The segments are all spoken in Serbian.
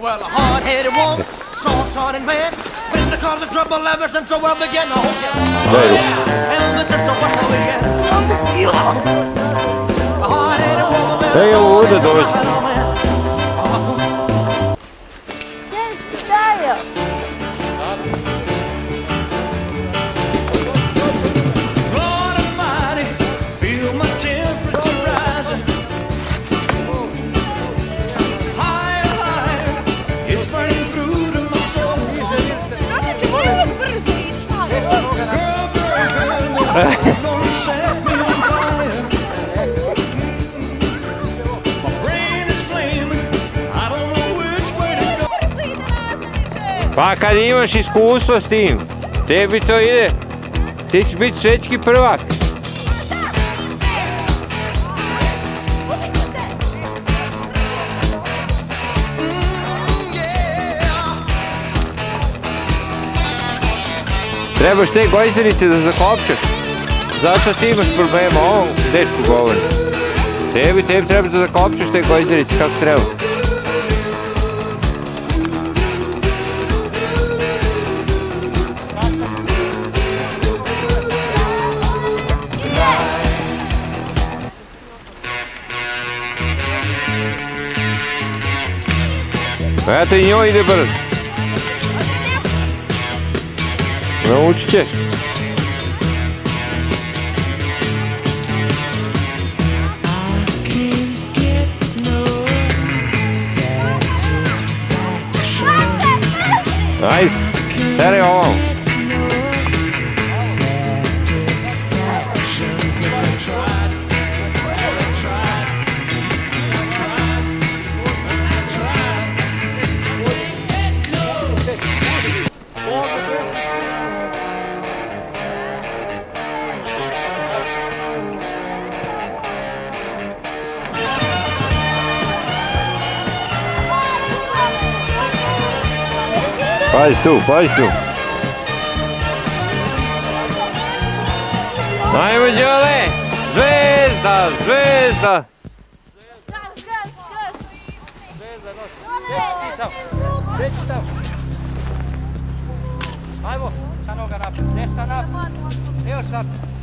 Well, a hard-headed woman, soft-hearted man, been the cause of trouble ever since the world began. Oh, yeah, ever since the world began. A hard-headed woman, Hey, what are those? Lord Almighty, feel my temperature rising. Higher, higher, it's burning through to my soul. Girl, gonna set me on fire. My brain is flaming, I don't know which way to go. Pa kad imaš iskustvo s tim, tebi to ide, ti ćeš biti svjetski prvak. Trebaš te gojzerice da zakopčaš, zato ti imaš problema, ovom dečku govorim. Tebi treba da zakopčaš te gojzerice kako treba. Eto i njoj ide brzo. Naučit će. Ajde, tere ovom. Pazi tu, pazi tu. Ajmo Đole, zvezda, zvezda. Zvezda nosi. Gdje si tamo? Ajmo, sa noga napred, desna napred. Još napred.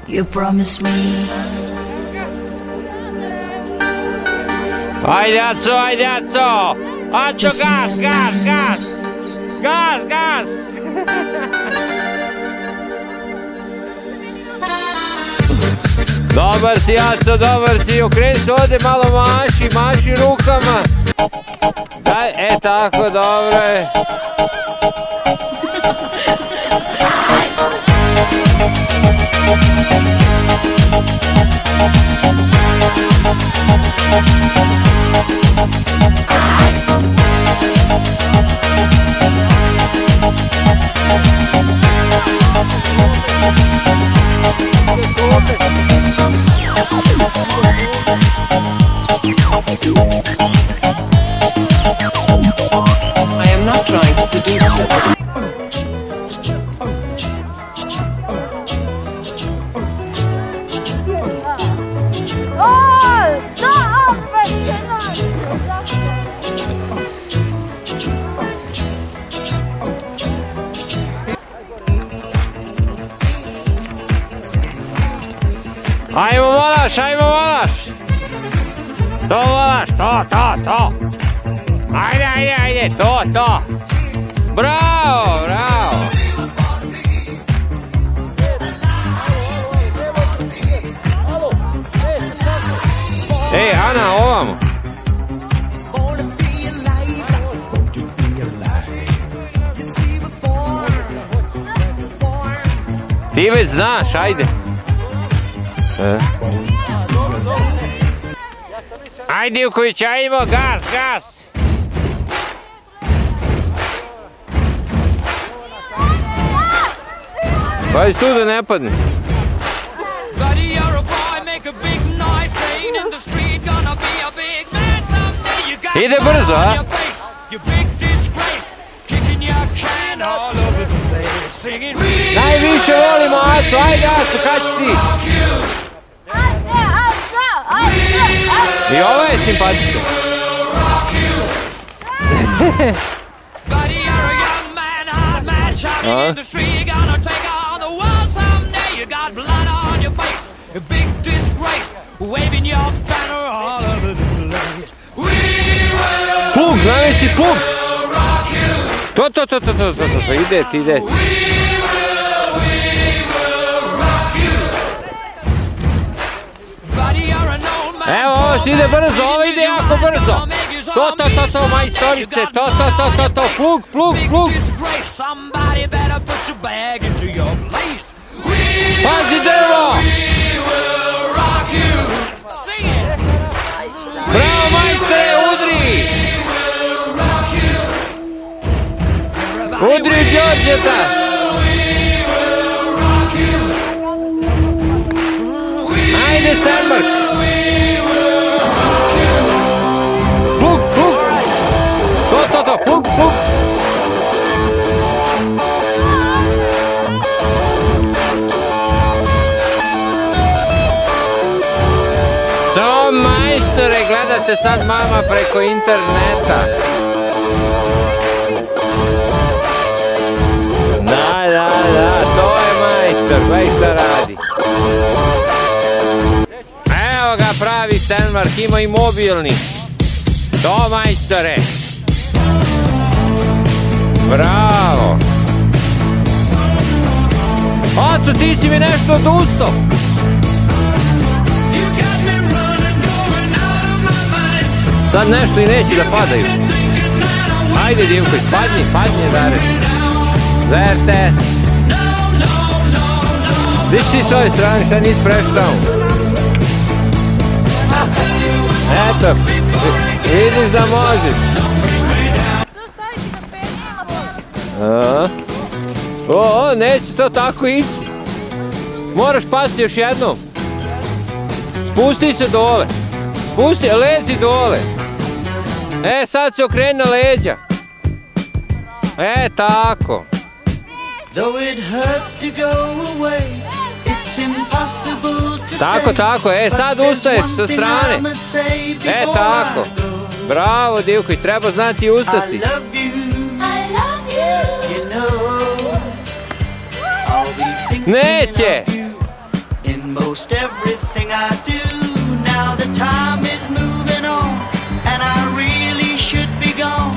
You promised me. Ajde, Aco, ajde, Aco! Aco, gas, gas, gas! Gas, gas! Dobar si, Aco, dobar si! Okreni se ovdje, malo maši, maši rukama! Daj, tako, dobro je! I am not trying to produce this. Ajmo Volaš, ajmo Volaš. To Volaš, to. Ajde, to. Bravo. Ej, Ana, ovamo. Ti već znaš, ajde. Ajde, Ivković, ajmo, gas. Pazi tu da ne padne. Ide brzo, a? Najviše volimo Acu, ajde Acu, kad ćeš ti? I ovo je simpatično. Plug, navesti plug. To, ide. Evo, ovo što ide brzo, ovo ide jako brzo. To, majstorice, to, plug. Pazi drvo! Bravo majstore, udri! Udri Đorđeta! Ajde Stenmark! Plug! To, plug! To majstore, gledate sad mama preko interneta. Da, to je majstor, gledaj šta radi. Evo ga pravi Stenmark, ima i mobilni. To majstore. Bravo. Ocu, ti si mi nešto odustao. Sad nešto i neće da padaju. Ajde Divković, padni Dare. Za RTS. Gdje si s ove strane, šta nisi prešao? Eto, vidiš da možeš. Neće to tako ići. Moraš pasti još jednom. Spusti se dole. Lezi dole. Sad se okreni na leđa. Tako. Tako, sad ustaješ sa strane. Tako. Bravo Divković, treba znati ustati. Neće.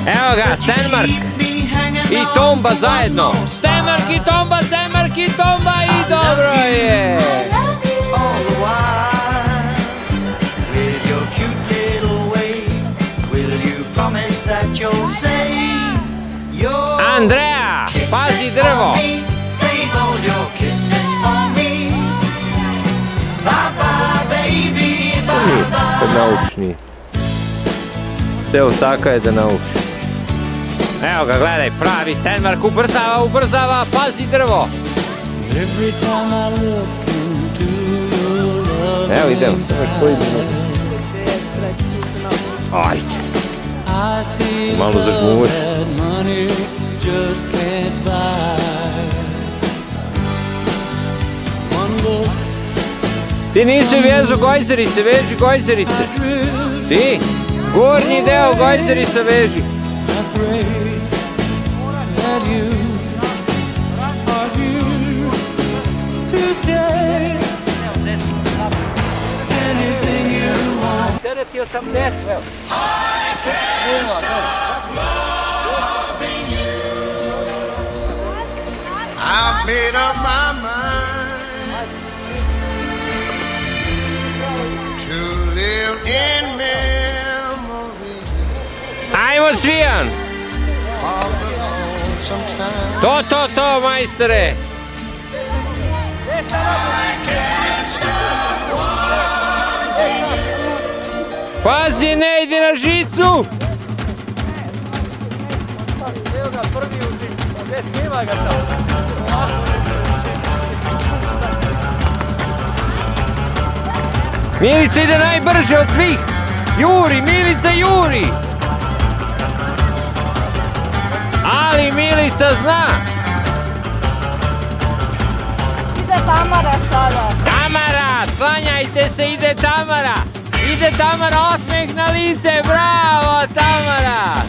Evo ga, Stenmark i Tomba zajedno. Stenmark i Tomba i dobro je. Andrea, pazi drvo. Kad naučni. Evo taka je da nauči. Evo ga, gledaj, pravi Stenmark, ubrzava, pazi drvo. Evo idemo, samo još koji minut. Ajde. Malo zagmuš. Ti nisi vezu gojzerice, veži gojzerice. Ti, gornji deo gojzerica veži. Teretio sam desno, evo. I've made up my mind to live in memory Ajmo Cvijan! of the lonesome time. To, majstore! Pazi, ne ide na žicu! Evo ga prvi u žicu, gdje snima ga tamo? Milica ide najbrže od svih! Juri, Milica juri! Ali Milica zna! Ide Tamara sada. Tamara, sklanjajte se, ide Tamara! Ide Tamara, osmeh na lice, bravo Tamara!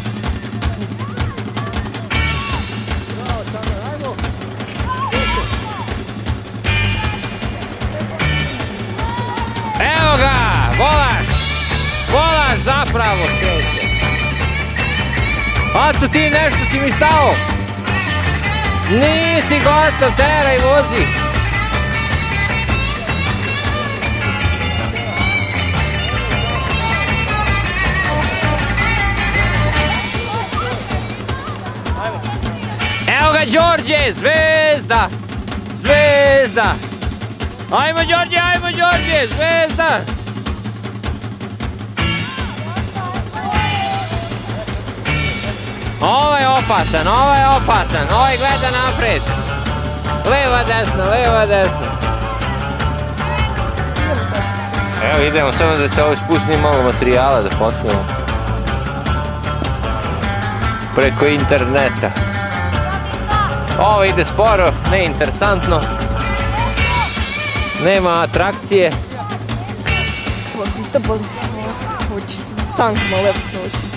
Evo ga, volaš zapravo šeće. Aco, ti nešto si mi stao? Nisi gotov, teraj, vozi. Evo ga Đorđe, zvezda! Zvezda! Ajmo Đorđe, zvezda! Ovo je opasan, ovaj gleda napred. Leva, desna. Evo idemo, samo da se ovo spustim malo materijala da počnemo. Preko interneta. Ovo ide sporo, neinteresantno. Nema atrakcije. Ovo si isto hoće sank malo lepo noći.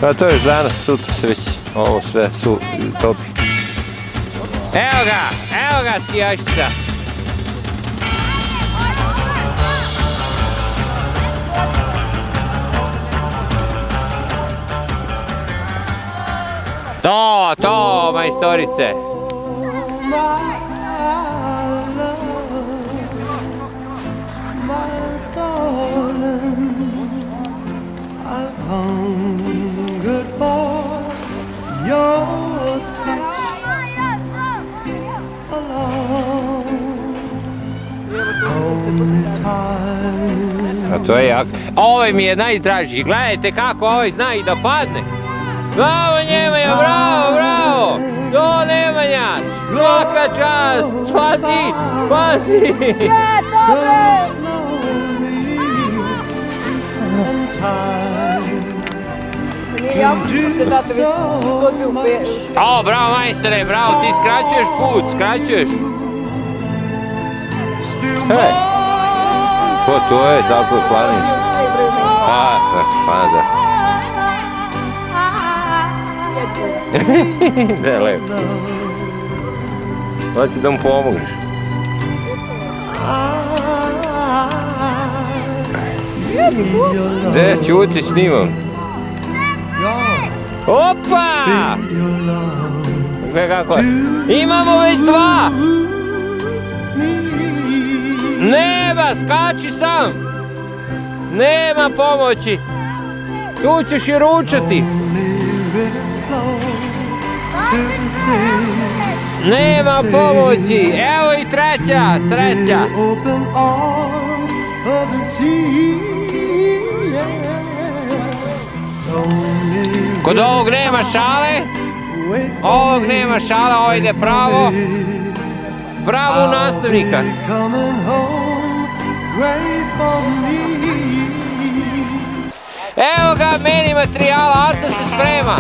Pa to je još danas, sutra se već ovo sve topi. Evo ga skijačica. To, majstorice. A to je jak. Ovaj mi je najdraži. Gledajte kako ovaj zna i da padne. Bravo Nemanja, bravo! Do Nemanja! Svaka čast! Pazi! Nije jako što se date već godinu peš. O, bravo majstore, bravo, ti skraćuješ put, skraćuješ. To je tako planica. Pa da. Ne, lepo. Hoće da mu pomogliš. Gde, čuti, snimam. Opa! Gledaj kako je. Imamo već 2! Nema, skači sam! Nema pomoći! Tu ćeš i ručati! Nema pomoći! Evo i 3. sreća! Kod ovog nema šale, ovo ide pravo u nastavnika. Evo ga, meni materijala, Aco se sprema.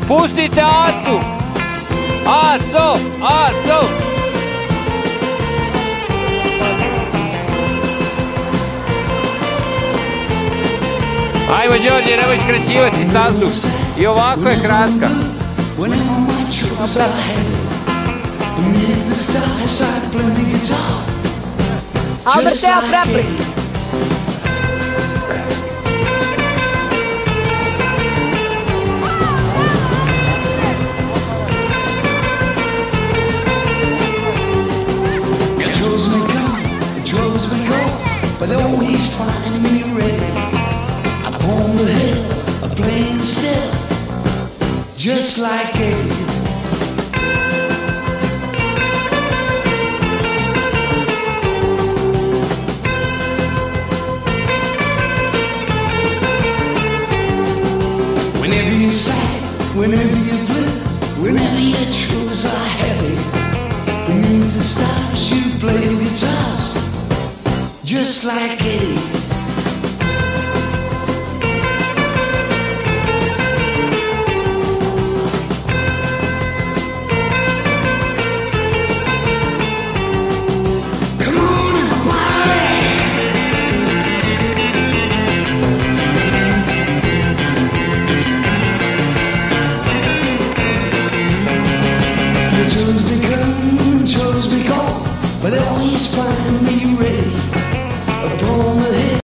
Pustite Acu. Aco. Ajmo Đorđe, nemoj skraćivati stazu. I ovako je kratka. Albert, evo preprik. but they always find me ready. Upon the hill, playing still, just like Eddie. Whenever you sigh, whenever you blue, whenever your troubles are heavy, beneath the stars you play guitars, just like Eddie. Chose become, chose be gone, but they always find me ready.